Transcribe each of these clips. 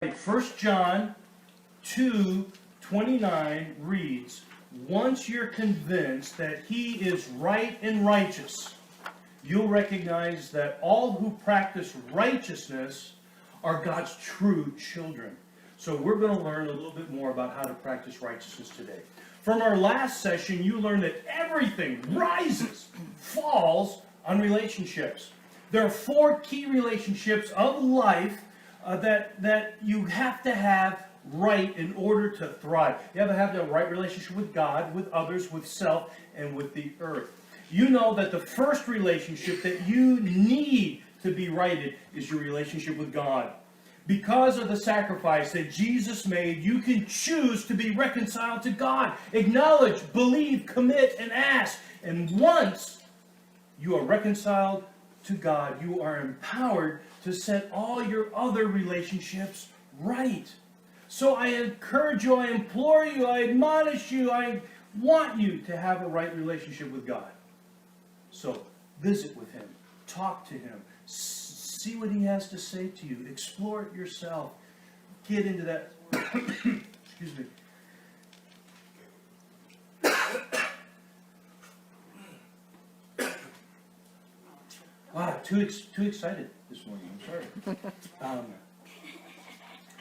1 John 2:29 reads, once you're convinced that he is right and righteous, you'll recognize that all who practice righteousness are God's true children. So we're going to learn a little bit more about how to practice righteousness today. From our last session, you learned that everything rises, falls on relationships. There are 4 key relationships of life that you have to have right in order to thrive. You have to have the right relationship with God, with others, with self, and with the earth. You know that the first relationship that you need to be righted is your relationship with God. Because of the sacrifice that Jesus made, you can choose to be reconciled to God. Acknowledge, believe, commit, and ask. And once you are reconciled to God, you are empowered to set all your other relationships right. So I encourage you, I implore you, I admonish you, I want you to have a right relationship with God. So visit with Him, talk to Him, see what He has to say to you, explore it yourself, get into that. Excuse me. Wow, too excited this morning. I'm sorry.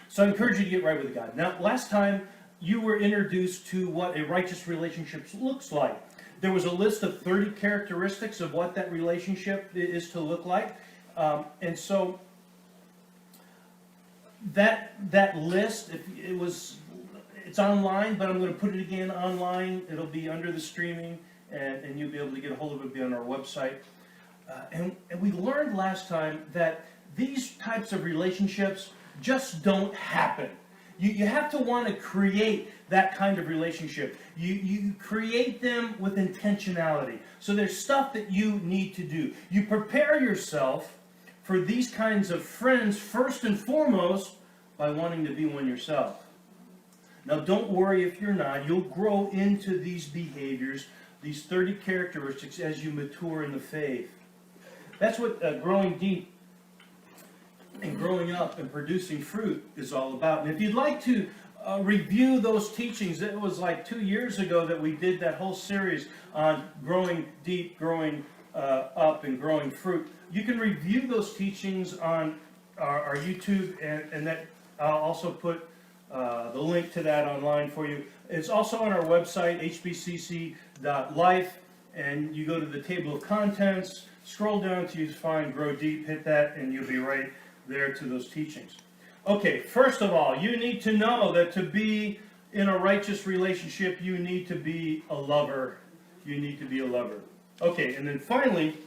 So I encourage you to get right with God. Now, last time you were introduced to what a righteous relationship looks like. There was a list of 30 characteristics of what that relationship is to look like. And so that list, it's online, but I'm going to put it again online. It'll be under the streaming, and you'll be able to get a hold of it. It'll be on our website. And we learned last time that these types of relationships just don't happen. You have to want to create that kind of relationship. You create them with intentionality. So there's stuff that you need to do. You prepare yourself for these kinds of friends first and foremost by wanting to be one yourself. Now don't worry if you're not. You'll grow into these behaviors, these 30 characteristics as you mature in the faith. That's what growing deep and growing up and producing fruit is all about. And if you'd like to review those teachings, it was like 2 years ago that we did that whole series on growing deep, growing up, and growing fruit. You can review those teachings on our YouTube, and that I'll also put the link to that online for you. It's also on our website, hbcc.life, and you go to the table of contents, scroll down till you find Grow Deep, hit that, and you'll be right there to those teachings. Okay, first of all, you need to know that to be in a righteous relationship, you need to be a lover. You need to be a lover. Okay, and then finally,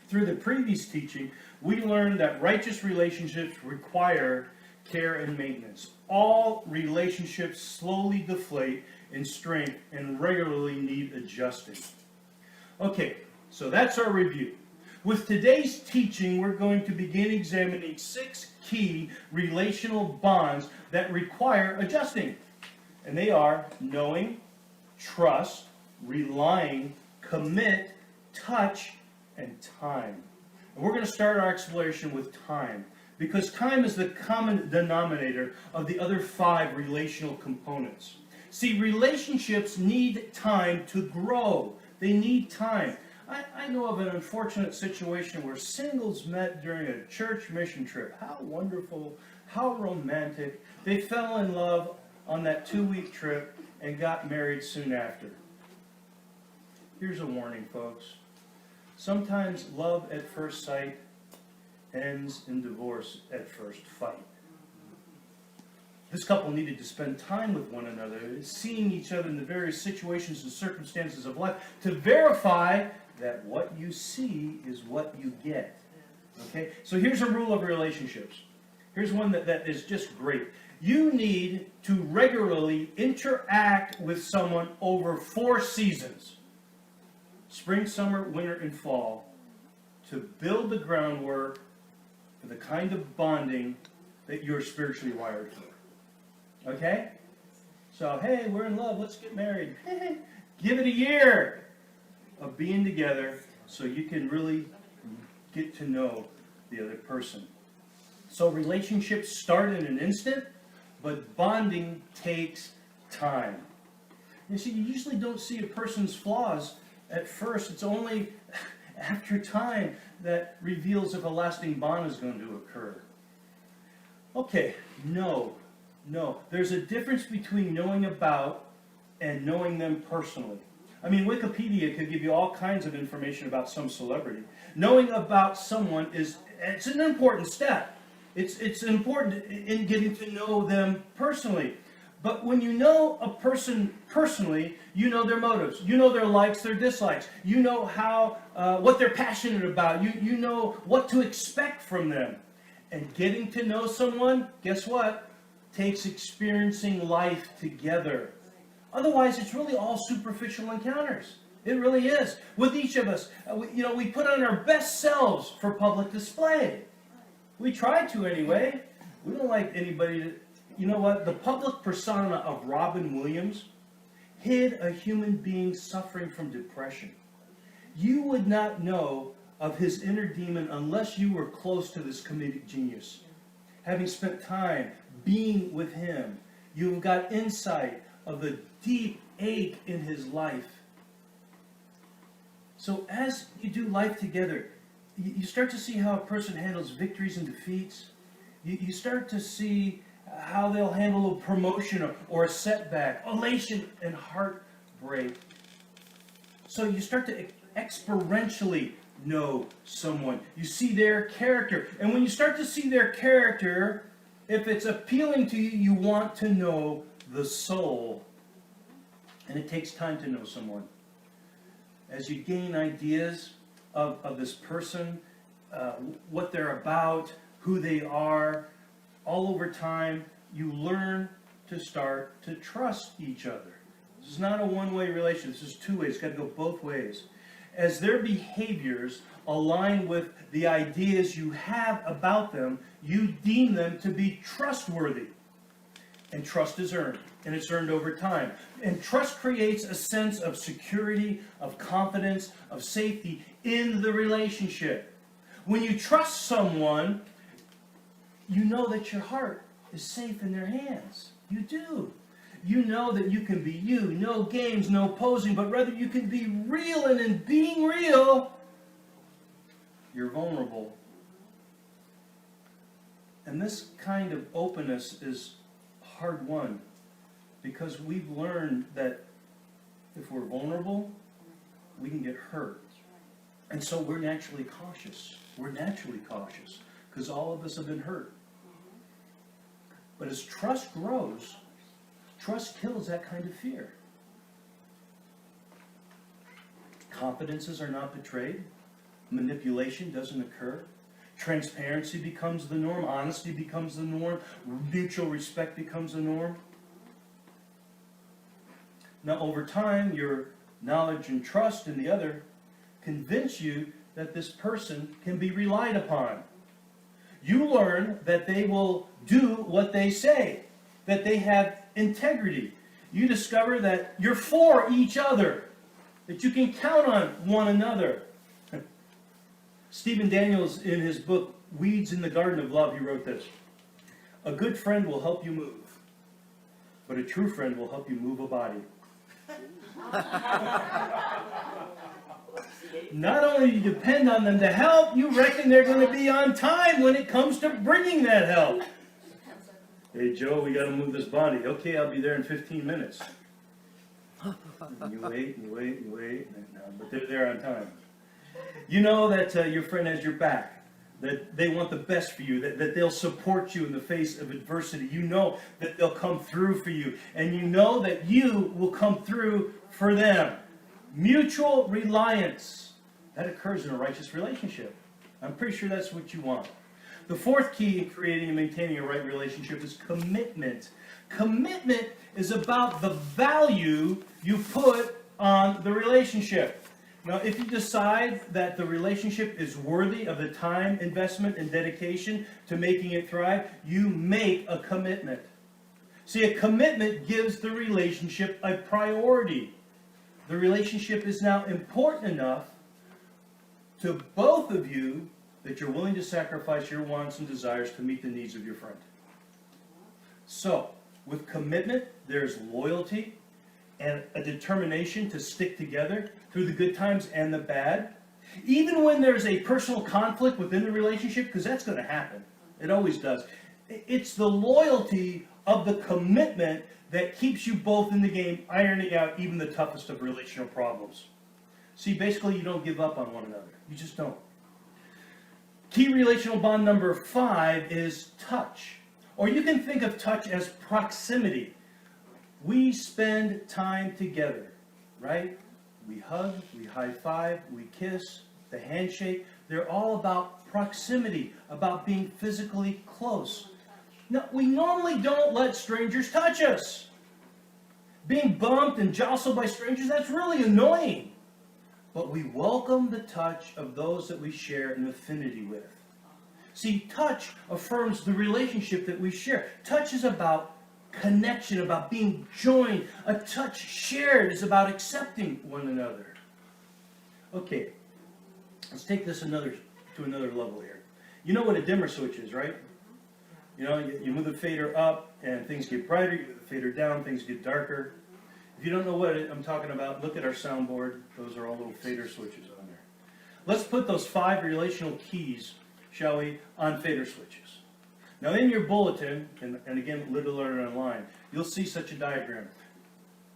through the previous teaching, we learned that righteous relationships require care and maintenance. All relationships slowly deflate in strength and regularly need adjusting. Okay, so that's our review. With today's teaching, we're going to begin examining 6 key relational bonds that require adjusting. And they are knowing, trust, relying, commit, touch, and time. And we're going to start our exploration with time, because time is the common denominator of the other 5 relational components. See, relationships need time to grow. They need time. I know of an unfortunate situation where singles met during a church mission trip. How wonderful, how romantic. They fell in love on that 2-week trip and got married soon after. Here's a warning, folks. Sometimes love at first sight ends in divorce at first fight. This couple needed to spend time with one another, seeing each other in the various situations and circumstances of life to verify that what you see is what you get. Okay? So here's a rule of relationships. Here's one that is just great. You need to regularly interact with someone over 4 seasons. Spring, summer, winter, and fall, to build the groundwork for the kind of bonding that you're spiritually wired for. Okay? So, hey, we're in love, let's get married. Give it a year of being together so you can really get to know the other person. So relationships start in an instant, but bonding takes time. You see, you usually don't see a person's flaws at first. It's only after time that reveals if a lasting bond is going to occur. Okay, no. There's a difference between knowing about and knowing them personally. I mean, Wikipedia could give you all kinds of information about some celebrity. Knowing about someone it's an important step. It's important in getting to know them personally. But when you know a person personally, you know their motives. You know their likes, their dislikes. You know what they're passionate about. You know what to expect from them. And getting to know someone, guess what? Takes experiencing life together. Otherwise, it's really all superficial encounters. It really is. With each of us, we put on our best selves for public display. We try to anyway. We don't like anybody to... You know what? The public persona of Robin Williams hid a human being suffering from depression. You would not know of his inner demon unless you were close to this comedic genius. Having spent time being with him, you've got insight of the deep ache in his life. So as you do life together, you start to see how a person handles victories and defeats. You start to see how they'll handle a promotion or a setback, elation and heartbreak. So you start to experientially know someone. You see their character. And when you start to see their character, if it's appealing to you, you want to know the soul. And it takes time to know someone. As you gain ideas of this person, what they're about, who they are, all over time, you learn to start to trust each other. This is not a one-way relationship. This is two ways. It's got to go both ways. As their behaviors align with the ideas you have about them, you deem them to be trustworthy. And trust is earned. And it's earned over time. And trust creates a sense of security, of confidence, of safety in the relationship. When you trust someone, you know that your heart is safe in their hands. You do. You know that you can be you. No games, no posing, but rather you can be real. And in being real, you're vulnerable. And this kind of openness is hard won because we've learned that if we're vulnerable, we can get hurt. And so we're naturally cautious. We're naturally cautious because all of us have been hurt. But as trust grows, trust kills that kind of fear. Confidences are not betrayed. Manipulation doesn't occur. Transparency becomes the norm. Honesty becomes the norm. Mutual respect becomes the norm. Now, over time, your knowledge and trust in the other convince you that this person can be relied upon. You learn that they will do what they say, that they have integrity. You discover that you're for each other, that you can count on one another. Stephen Daniels, in his book, Weeds in the Garden of Love, he wrote this: "A good friend will help you move, but a true friend will help you move a body." Not only do you depend on them to help, you reckon they're going to be on time when it comes to bringing that help. "Hey, Joe, we got to move this body." "Okay, I'll be there in 15 minutes. And you wait, and you wait, and you wait, but they're there on time. You know that your friend has your back, that they want the best for you, that they'll support you in the face of adversity. You know that they'll come through for you, and you know that you will come through for them. Mutual reliance. That occurs in a righteous relationship. I'm pretty sure that's what you want. The fourth key in creating and maintaining a right relationship is commitment. Commitment is about the value you put on the relationship. Now, if you decide that the relationship is worthy of the time, investment, and dedication to making it thrive, you make a commitment. See, a commitment gives the relationship a priority. The relationship is now important enough to both of you that you're willing to sacrifice your wants and desires to meet the needs of your friend. So, with commitment, there's loyalty and a determination to stick together through the good times and the bad. Even when there's a personal conflict within the relationship, because that's going to happen. It always does. It's the loyalty of the commitment that keeps you both in the game, ironing out even the toughest of relational problems. See, basically you don't give up on one another. You just don't. Key relational bond number 5 is touch. Or you can think of touch as proximity. We spend time together, right? We hug, we high five, we kiss, the handshake. They're all about proximity, about being physically close. Now, we normally don't let strangers touch us. Being bumped and jostled by strangers, that's really annoying. But we welcome the touch of those that we share an affinity with. See, touch affirms the relationship that we share. Touch is about connection, about being joined. A touch shared is about accepting one another. Okay, let's take this to another level here. You know what a dimmer switch is, right? You know, you move the fader up and things get brighter. You move the fader down, things get darker. If you don't know what I'm talking about, look at our soundboard. Those are all little fader switches on there. Let's put those 5 relational keys, shall we, on fader switches. Now in your bulletin, and again, Live to Learn Online, you'll see such a diagram.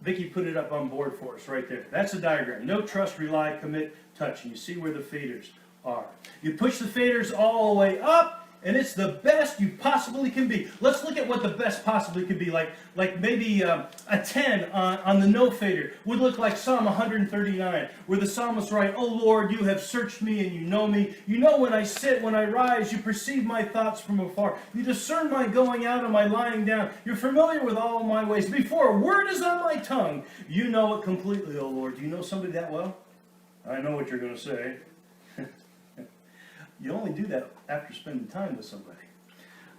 Vicki put it up on board for us right there. That's a diagram. Know, trust, rely, commit, touch. And you see where the faders are. You push the faders all the way up, and it's the best you possibly can be. Let's look at what the best possibly could be. Like maybe a 10 on the no fader would look like Psalm 139, where the psalmist writes, "O Lord, you have searched me and you know me. You know when I sit, when I rise. You perceive my thoughts from afar. You discern my going out and my lying down. You're familiar with all my ways. Before a word is on my tongue, you know it completely, O Lord." Do you know somebody that well? I know what you're going to say. You only do that after spending time with somebody.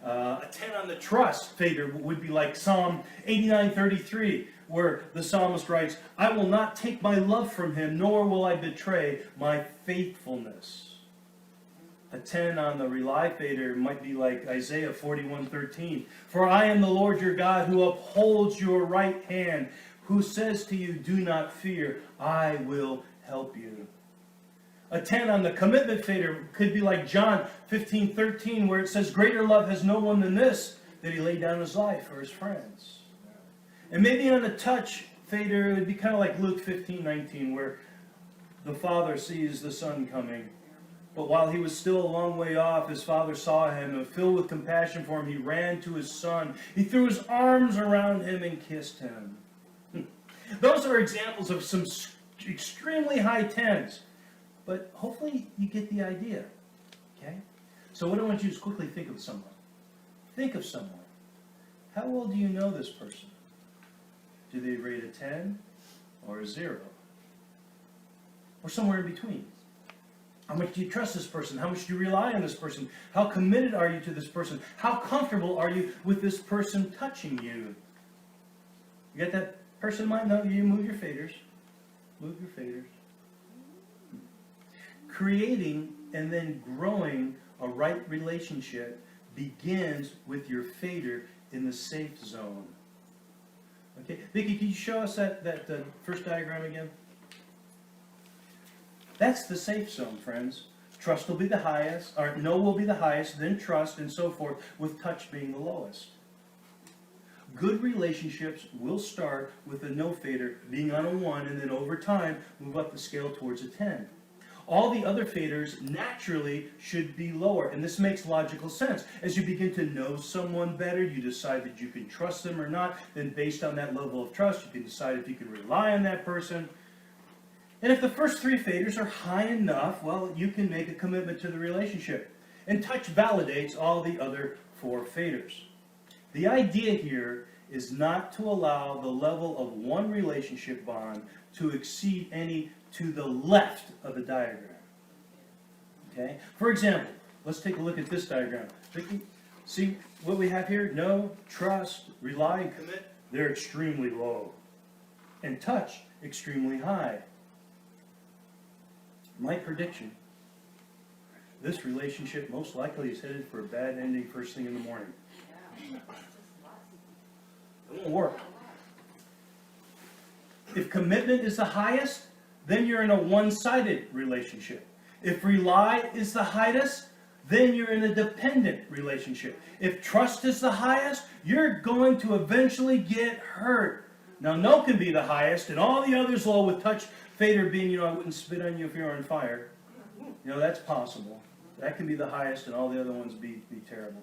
A 10 on the trust fader would be like Psalm 89:33, where the psalmist writes, "I will not take my love from him, nor will I betray my faithfulness." A 10 on the rely fader might be like Isaiah 41:13, "For I am the Lord your God, who upholds your right hand, who says to you, do not fear, I will help you." A 10 on the commitment fader could be like John 15:13, where it says, "Greater love has no one than this, that he laid down his life for his friends." And maybe on the touch fader, it would be kind of like Luke 15:19, where the father sees the son coming. But while he was still a long way off, his father saw him, and filled with compassion for him, he ran to his son. He threw his arms around him and kissed him. Those are examples of some extremely high 10s. But hopefully you get the idea, okay? So what I want you to do is quickly think of someone. Think of someone. How well do you know this person? Do they rate a 10 or a 0? Or somewhere in between? How much do you trust this person? How much do you rely on this person? How committed are you to this person? How comfortable are you with this person touching you? You got that person in mind? No, you move your faders. Move your faders. Creating and then growing a right relationship begins with your fader in the safe zone. Okay, Vicki, can you show us that first diagram again? That's the safe zone, friends. Trust will be the highest, or no will be the highest, then trust, and so forth, with touch being the lowest. Good relationships will start with a no fader being on a 1, and then over time move up the scale towards a 10. All the other faders naturally should be lower, and this makes logical sense. As you begin to know someone better, you decide that you can trust them or not. Then based on that level of trust, you can decide if you can rely on that person. And if the first 3 faders are high enough, well, you can make a commitment to the relationship. And touch validates all the other 4 faders. The idea here is not to allow the level of one relationship bond to exceed any to the left of the diagram. Okay? For example, let's take a look at this diagram. Vicki, see what we have here? Know, trust, rely, and commit. They're extremely low. And touch, extremely high. My prediction this relationship most likely is headed for a bad ending first thing in the morning. It won't work. If commitment is the highest, then you're in a one-sided relationship. If rely is the highest, then you're in a dependent relationship. If trust is the highest, you're going to eventually get hurt. Now, no can be the highest, and all the others low, with touch, fader being, I wouldn't spit on you if you're on fire. That's possible. That can be the highest, and all the other ones be terrible.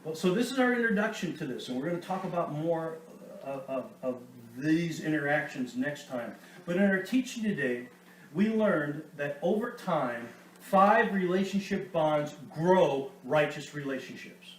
Well, so this is our introduction to this, and we're going to talk about more of these interactions next time. But in our teaching today, we learned that over time, 5 relationship bonds grow righteous relationships.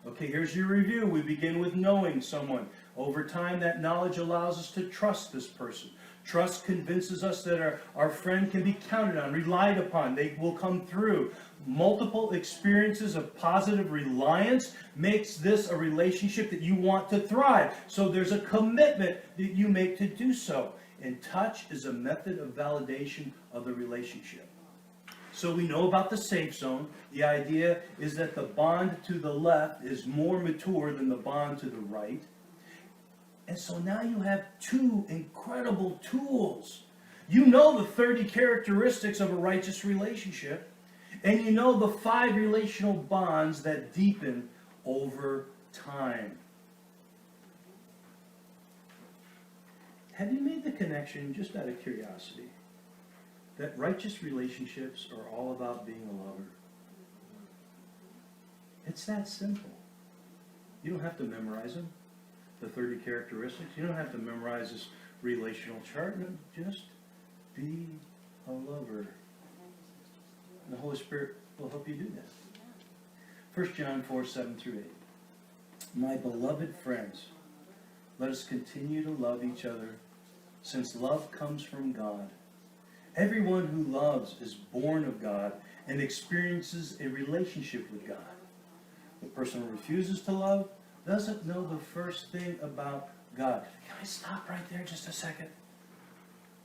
Okay, here's your review. We begin with knowing someone. Over time, that knowledge allows us to trust this person. Trust convinces us that our friend can be counted on, relied upon. They will come through. Multiple experiences of positive reliance makes this a relationship that you want to thrive. So there's a commitment that you make to do so. And touch is a method of validation of the relationship. So we know about the safe zone. The idea is that the bond to the left is more mature than the bond to the right. And so now you have 2 incredible tools. You know the 30 characteristics of a righteous relationship, and you know the 5 relational bonds that deepen over time. Have you made the connection, just out of curiosity, that righteous relationships are all about being a lover? It's that simple. You don't have to memorize them, the 30 characteristics. You don't have to memorize this relational chart. No, just be a lover. And the Holy Spirit will help you do that. 1 John 4:7-8. My beloved friends, let us continue to love each other, since love comes from God. Everyone who loves is born of God and experiences a relationship with God. The person who refuses to love doesn't know the first thing about God. Can I stop right there just a second?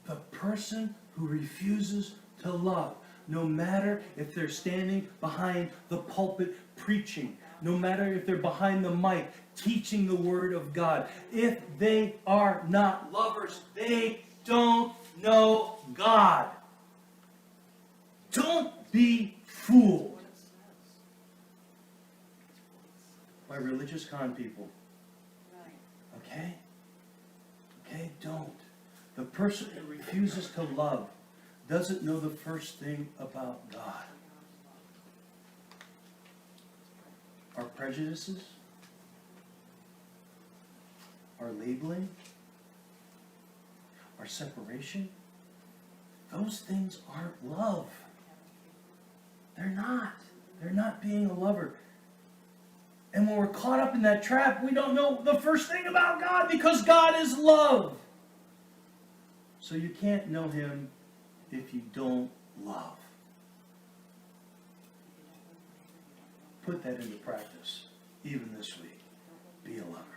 The person who refuses to love, no matter if they're standing behind the pulpit preaching, no matter if they're behind the mic teaching the Word of God, if they are not lovers, they don't know God. Don't be fooled by religious con people. Okay? Okay, don't. The person that refuses to love doesn't know the first thing about God. Our prejudices, our labeling, our separation, those things aren't love. They're not. They're not being a lover. And when we're caught up in that trap, we don't know the first thing about God, because God is love. So you can't know Him if you don't love. Put that into practice, even this week. Be a lover.